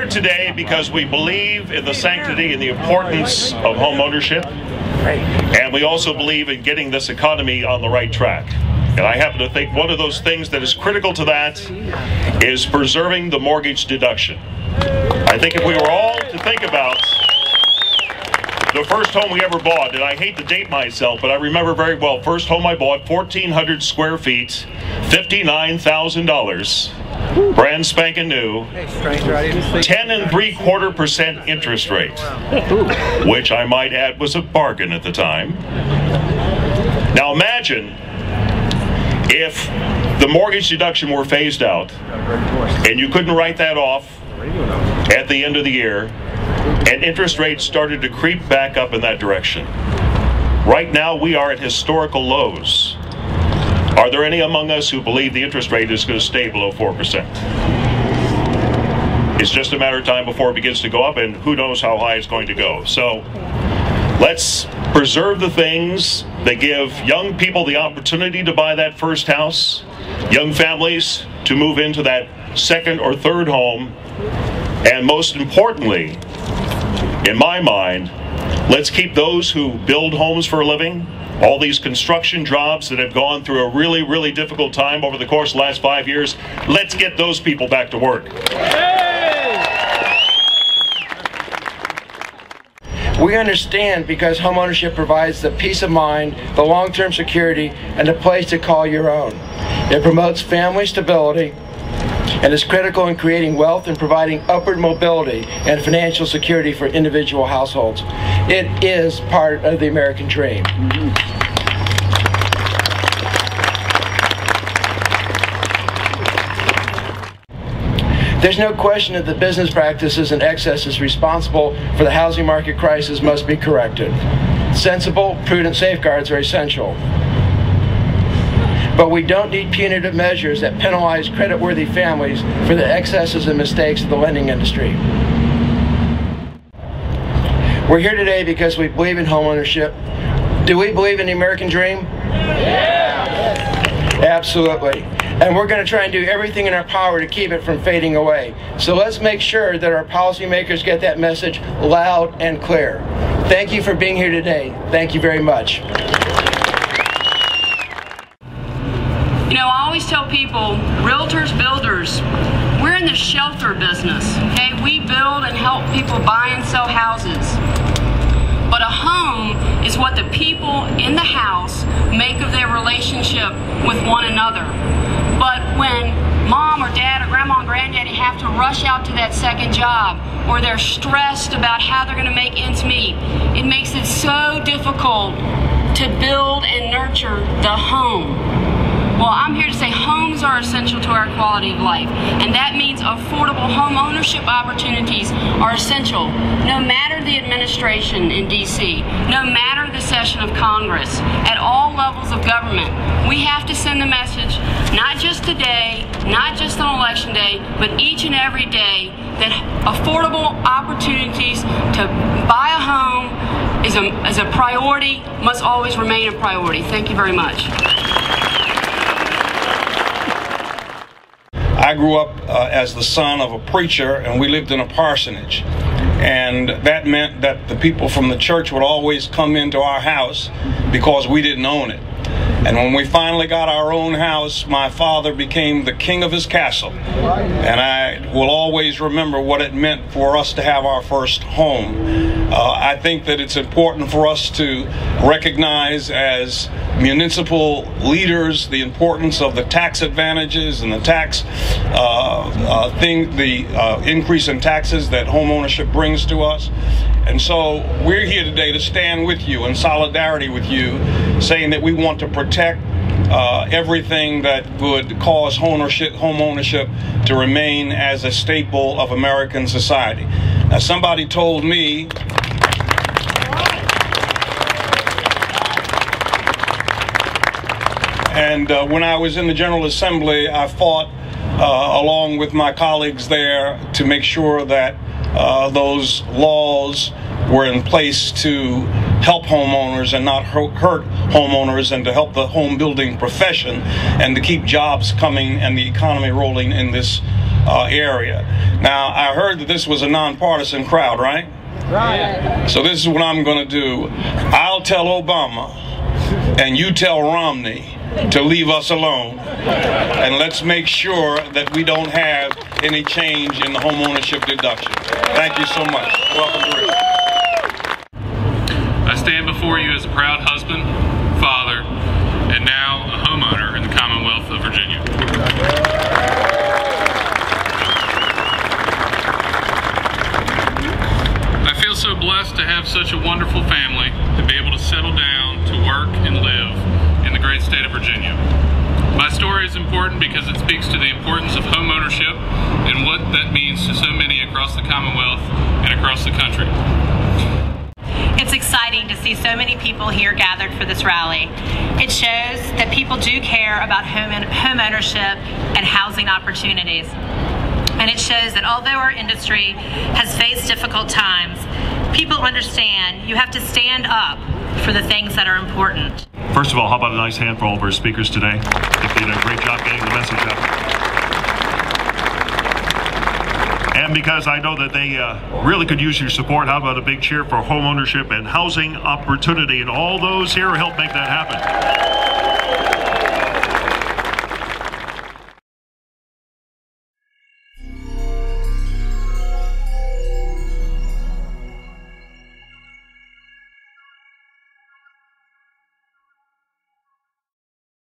here today because we believe in the sanctity and the importance of home ownership, and we also believe in getting this economy on the right track. And I happen to think one of those things that is critical to that is preserving the mortgage deduction. I think if we were all to think about the first home we ever bought, and I hate to date myself, but I remember very well, first home I bought, 1,400 square feet, $59,000, brand spanking new, 10.75% interest rate, which I might add was a bargain at the time. Now imagine if the mortgage deduction were phased out and you couldn't write that off at the end of the year, and interest rates started to creep back up in that direction. Right now we are at historical lows. Are there any among us who believe the interest rate is going to stay below 4%? It's just a matter of time before it begins to go up, and who knows how high it's going to go. So let's preserve the things that give young people the opportunity to buy that first house, young families to move into that second or third home, and most importantly, in my mind, let's keep those who build homes for a living, all these construction jobs that have gone through a really, really difficult time over the course of the last 5 years, let's get those people back to work. We understand because homeownership provides the peace of mind, the long-term security, and a place to call your own. It promotes family stability and is critical in creating wealth and providing upward mobility and financial security for individual households. It is part of the American dream. There's no question that the business practices and excesses responsible for the housing market crisis must be corrected. Sensible, prudent safeguards are essential. But we don't need punitive measures that penalize creditworthy families for the excesses and mistakes of the lending industry. We're here today because we believe in homeownership. Do we believe in the American dream? Yeah. Absolutely. And we're going to try and do everything in our power to keep it from fading away. So let's make sure that our policymakers get that message loud and clear. Thank you for being here today. Thank you very much. You know, I always tell people, realtors, builders, we're in the shelter business, okay? We build and help people buy and sell houses. But a home is what the people in the house make of their relationship with one another. But when mom or dad or grandma and granddaddy have to rush out to that second job, or they're stressed about how they're going to make ends meet, it makes it so difficult to build and nurture the home. Well, I'm here to say homes are essential to our quality of life, and that means affordable home ownership opportunities are essential, no matter the administration in D.C., no matter the session of Congress, at all levels of government. We have to send the message, not just today, not just on Election Day, but each and every day, that affordable opportunities to buy a home is a priority, must always remain a priority. Thank you very much. I grew up as the son of a preacher, and we lived in a parsonage. And that meant that the people from the church would always come into our house because we didn't own it. And when we finally got our own house, my father became the king of his castle. And I will always remember what it meant for us to have our first home. I think that it's important for us to recognize as municipal leaders the importance of the tax advantages and the tax increase in taxes that home ownership brings to us. And so we're here today to stand with you in solidarity with you, saying that we want to protect everything that would cause home ownership to remain as a staple of American society. Now, somebody told me and when I was in the General Assembly, I fought along with my colleagues there to make sure that those laws were in place to help homeowners and not hurt homeowners, and to help the home building profession and to keep jobs coming and the economy rolling in this area. Now, I heard that this was a nonpartisan crowd, right? Right. So this is what I'm going to do. I'll tell Obama, and you tell Romney to leave us alone, and let's make sure that we don't have any change in the homeownership deduction. Thank you so much. Welcome to Richmond. I stand before you as a proud husband, father, and now a homeowner in the Commonwealth of Virginia. I feel so blessed to have such a wonderful family, to be able to settle down, to work and live in the great state of Virginia. My story is important because it speaks to the importance of homeownership and what that means to so many across the Commonwealth and across the country. It's exciting to see so many people here gathered for this rally. It shows that people do care about home ownership and housing opportunities. And it shows that although our industry has faced difficult times, people understand you have to stand up for the things that are important. First of all, how about a nice hand for all of our speakers today? They did a great job getting the message out. And because I know that they really could use your support, how about a big cheer for homeownership and housing opportunity and all those here who helped make that happen.